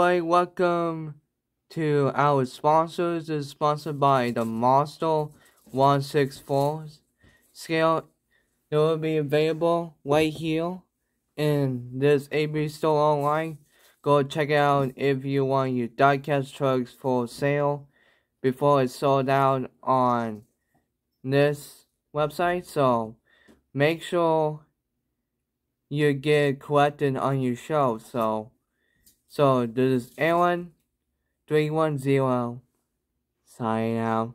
everybody, welcome to our sponsors. This is sponsored by the Monster 164 scale. It will be available right here in this AB store online. Go check it out if you want your diecast trucks for sale before it's sold out on this website. So make sure you get collected on your shelf. So this is Aaron 310 signing out.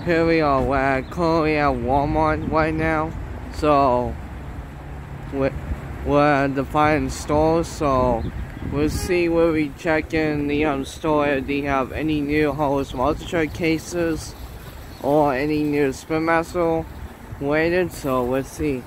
Here we are. We're currently at Walmart right now. So we're at the fine store. So we'll see where we check in the store if they have any new Hollis Multi cases or any new Spin Master related. So let's see.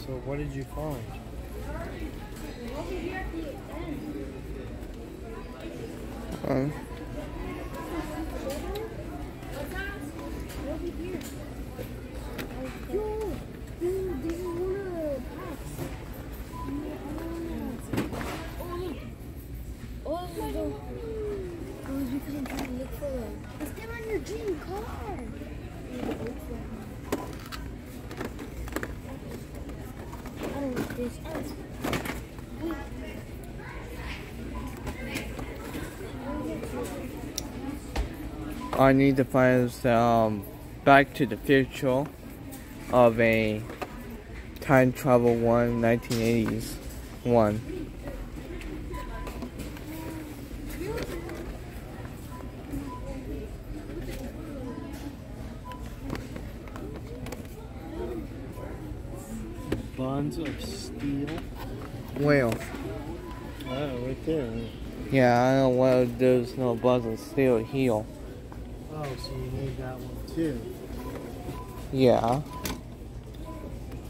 So what did you find? Let's get on your dream car. I don't like this. I need to find Back to the Future of a time travel one, 1980s one. Buns of Steel? Well, Oh, right there. yeah, I don't know why there's no Buns of Steel here. Oh, so you need that one too. Yeah.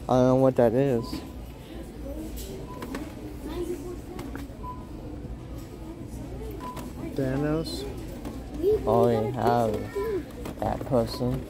I don't know what that is. Thanos? I already have that person.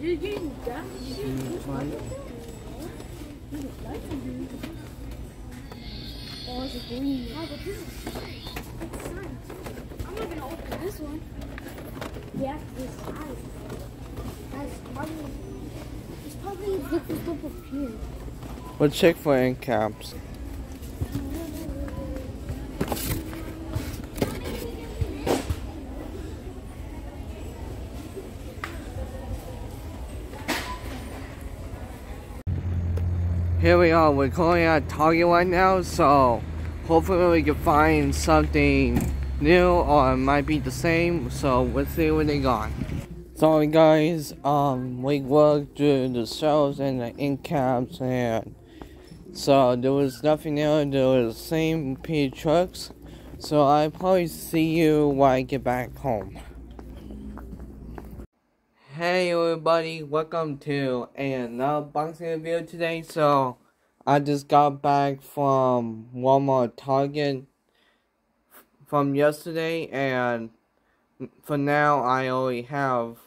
You're getting down. Rhinomite. Oh, it's a green. Oh, but this is signed. I'm not gonna open this one. Yeah, this size. That's probably. It's probably liquid stuff up here. We'll check for end caps. Here we are, we're calling at Target right now, so hopefully we can find something new or it might be the same, so we'll see what they got. Sorry guys, we worked through the shelves and the end caps, and so there was nothing there, there was the same P trucks, so I'll probably see you when I get back home. Hey everybody, welcome to another unboxing video today. So I just got back from Walmart Target from yesterday, and for now I only have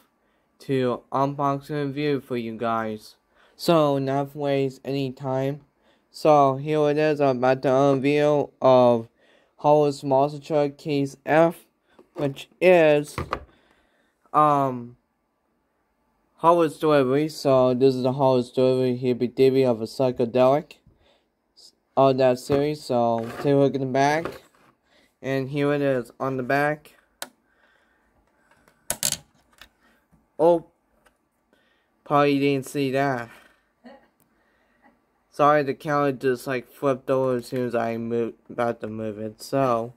to unbox and review for you guys. So not waste any time. So here it is, I'm about to unveil of Howard's Monster Truck Case F, which is Howard's Delivery. So this is the Howard's Delivery Hippy Dippy of a Psychedelic of that series. So take a look at the back, and here it is on the back. Oh, probably didn't see that. Sorry, the counter just like flipped over as soon as I about to move it. So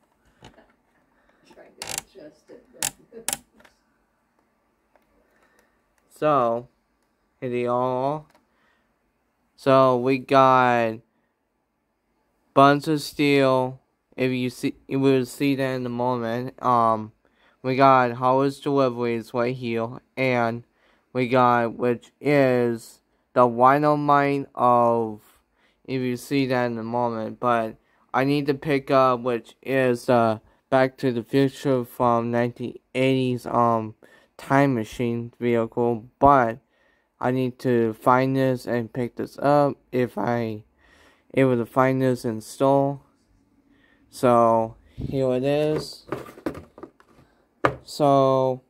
here they are. So we got Buns of Steel. If you see, you will see that in a moment. We got Howard's Deliveries right here, and we got, which is the Rhinomite of, if you see that in a moment, but I need to pick up, which is the Back to the Future from 1980s time machine vehicle, but I need to find this and pick this up if I able to find this in store. So here it is. So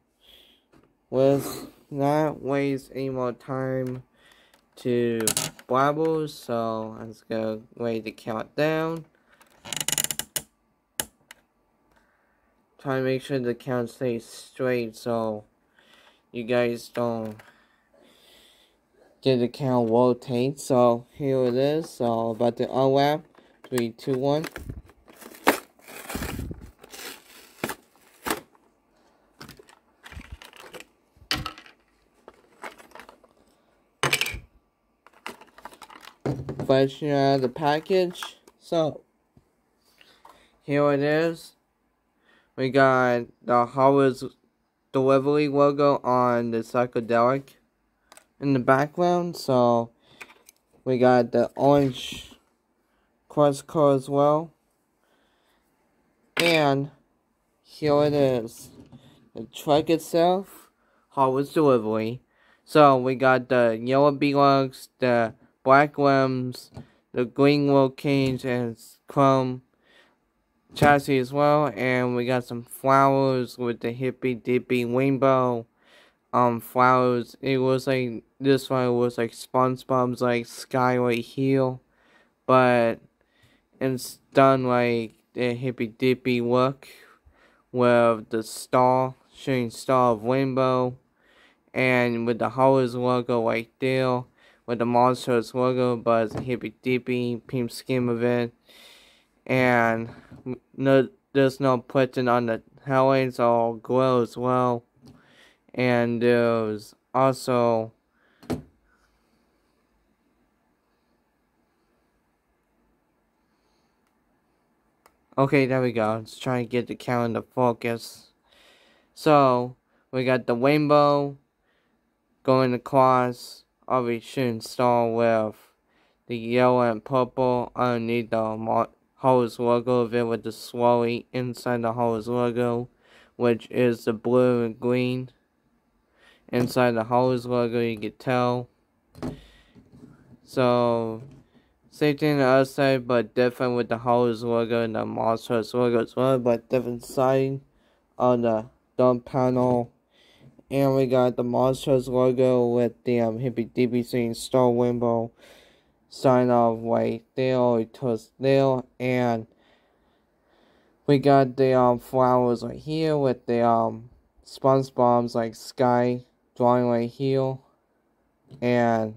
let's not waste any more time to blabble, so let's go ready to count down. Try to make sure the count stays straight so you guys don't get the count rotate. So here it is. So about to unwrap. 3, 2, 1. Fetching out of the package. So here it is. We got the Howard's Delivery logo on the psychedelic in the background. So we got the orange cross color as well. And here it is. The truck itself, Howard's Delivery. So we got the yellow belugs, the black rims, the green wheel cage, and chrome chassis as well. And we got some flowers with the hippy dippy rainbow flowers. It was like, this one was like SpongeBob's like sky right here, but it's done like the hippy dippy look with the star, showing star of rainbow, and with the Howard's logo right there, with the Monsters logo, but it's a hippy dippy pink skin of it. And no, there's no printing on the headlights or glow as well. And there's also okay, there we go. Let's try and get the calendar focus. So we got the rainbow going across of a shooting star with the yellow and purple underneath the Howard's logo of it, with the swirly inside the Howard's logo, which is the blue and green. inside the Hollis logo, you can tell. So, same thing on the other side, but different with the Hollis logo and the Monsters logo as well, but different side on the dump panel. And we got the Monsters logo with the hippie dippy saying Star Rainbow sign off right there, toast there, and we got the flowers right here with the SpongeBob's like sky drawing right here, and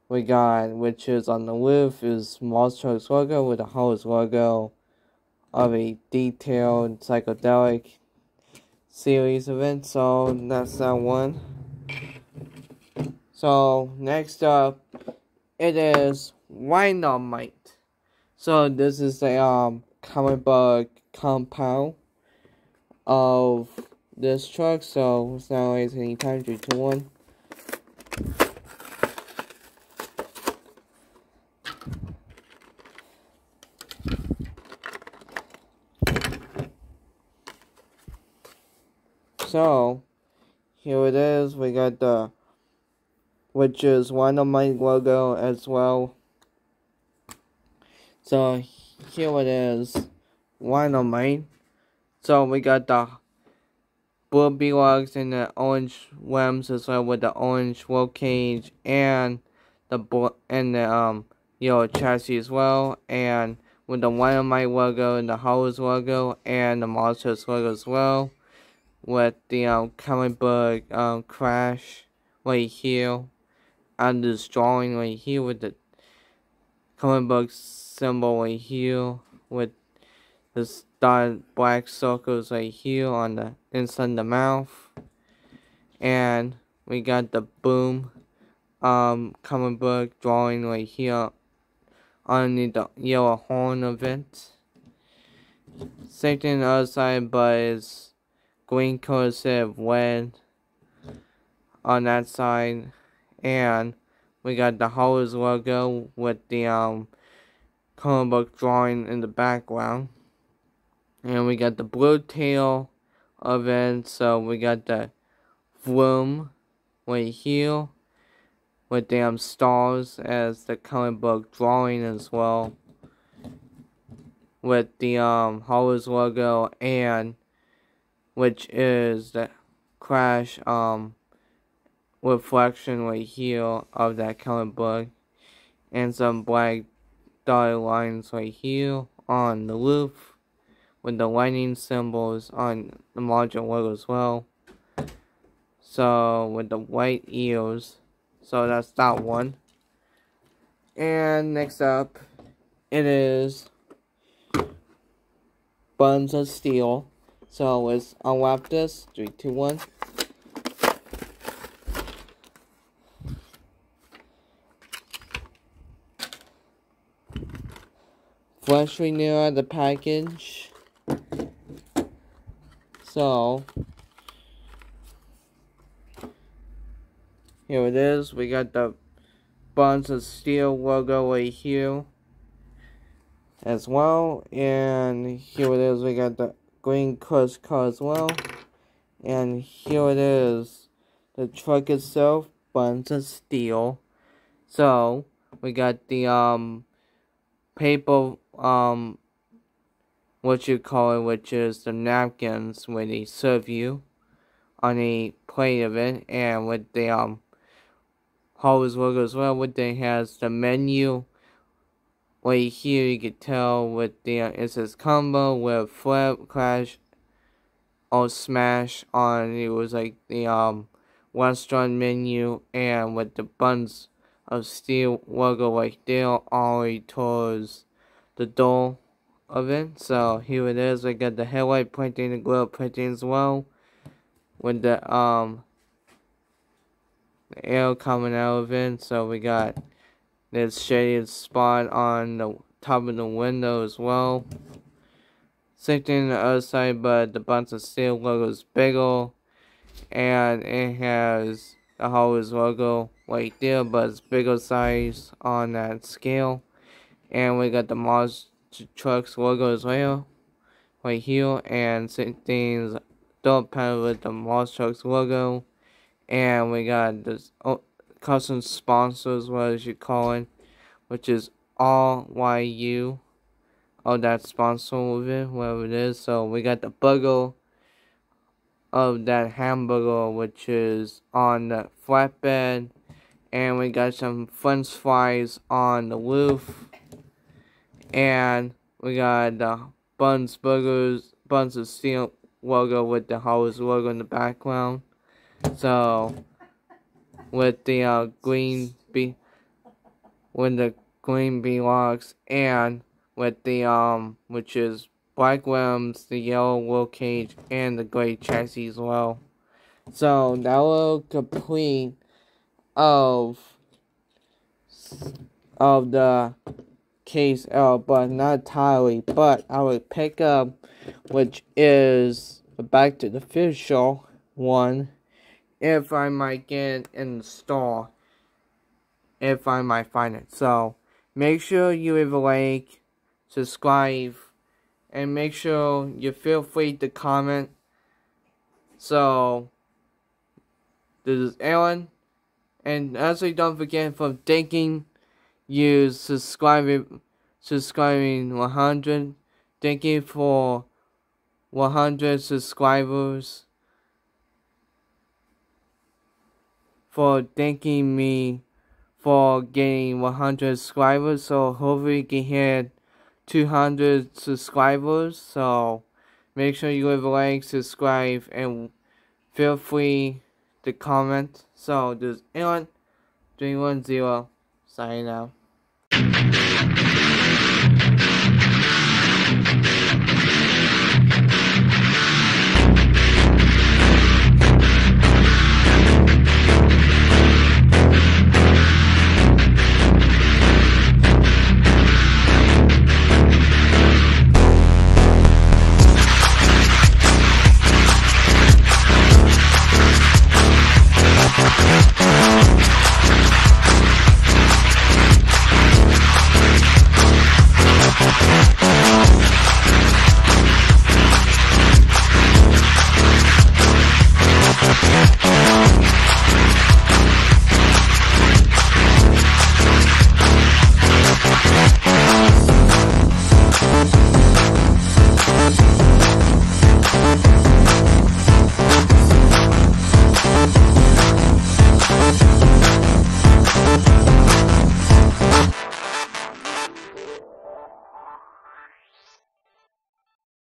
we got, which is on the roof, is Monsters logo with the Hollis logo of a detailed psychedelic series event. So that's that one. So next up, it is Rhinomite. So this is a comic book compound of this truck. So it's not wasting any time. 3, 2, 1. So here it is. We got the, which is Rhinomite logo as well. So here it is, Rhinomite. So we got the blue beelogs and the orange worms as well, with the orange roll cage and the yellow chassis as well, and with the Rhinomite logo and the Hollis logo and the Monsters logo as well, with the comic book crash right here, and this drawing right here with the comic book symbol right here, with this dotted black circles right here on the inside the mouth. And we got the boom comic book drawing right here underneath the yellow horn of it. Same thing on the other side, but it's green color instead of red on that side. And we got the Hollis logo with the comic book drawing in the background. And we got the blue tail of it, so we got the Vroom right here with the stars as the comic book drawing as well, with the Hollis logo, and which is the crash reflection right here of that comic book, and some black dotted lines right here on the roof with the lightning symbols on the module logo as well. So with the white ears. So that's that one. And next up, it is Buns of Steel. So let's unwrap this. 3, 2, 1. Freshly new out of the package. So here it is. We got the Buns of Steel logo right here as well. And here it is. We got the green crush car as well. And here it is. The truck itself, Buns of Steel. So we got the paper what you call it, which is the napkins where they serve you on a plate of it, and with the Hollis logo as well, with it has the menu right here. You can tell with the it says combo with flip, crash, or smash on. It was like the restaurant menu, and with the Buns of Steel logo right there, all the way towards the door of it. So here it is. We got the headlight printing, the grill printing as well, with the air coming out of it. So we got this shaded spot on the top of the window as well. Same thing on the other side, but the Buns of Steel logo is bigger, and it has the Hollis logo right there, but it's bigger size on that scale. And we got the Monster Trucks logo as well right here, and same things, door panel with the Monster Trucks logo, And we got this custom sponsors, what you call it, which is RYU. Oh, that sponsor of it, whatever it is. So we got the burger of that hamburger, which is on the flatbed. And we got some french fries on the roof. And we got the Buns of Steel logo with the Hollis logo in the background. So, with the green blocks, and with the which is black rims, the yellow roll cage, and the gray chassis as well. So that will complete of the case L, but not entirely. But I would pick up, which is the Back to the Future one, if I might get in the store, if I might find it. So make sure you leave a like, subscribe, and make sure you feel free to comment. So this is Aaron, and also don't forget, for thanking you subscribing 100. Thank you for 100 subscribers, for thanking me for getting 100 subscribers. So hopefully we can hit 200 subscribers. So make sure you leave a like, subscribe, and feel free to comment. So this is Aaron 310 signing out.